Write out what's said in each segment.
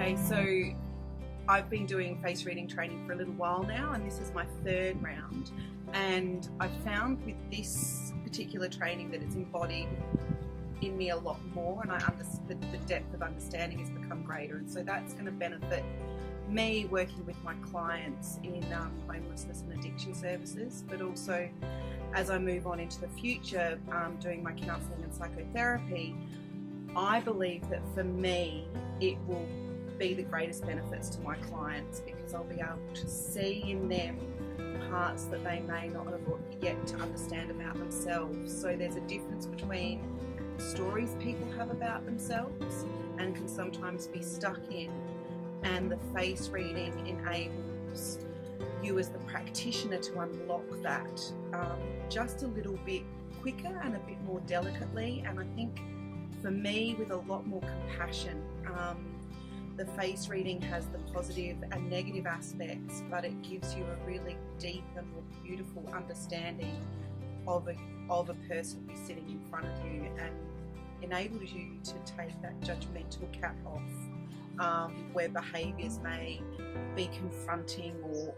Okay, so I've been doing face reading training for a little while now, and this is my third round. And I've found with this particular training that it's embodied in me a lot more, and the depth of understanding has become greater. And so that's going to benefit me working with my clients in homelessness and addiction services, but also as I move on into the future, doing my counselling and psychotherapy, I believe that for me it will be the greatest benefits to my clients, because I'll be able to see in them parts that they may not have yet to understand about themselves. So there's a difference between stories people have about themselves and can sometimes be stuck in, and the face reading enables you as the practitioner to unlock that just a little bit quicker and a bit more delicately, and I think for me with a lot more compassion. The face reading has the positive and negative aspects, but it gives you a really deep and more beautiful understanding of a person who's sitting in front of you, and enables you to take that judgmental cap off, where behaviours may be confronting or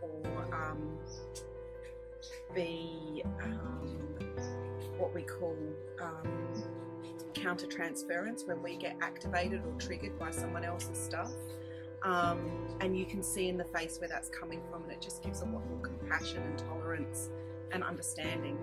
be what we call counter-transference, when we get activated or triggered by someone else's stuff, and you can see in the face where that's coming from, and it just gives a lot more compassion and tolerance and understanding.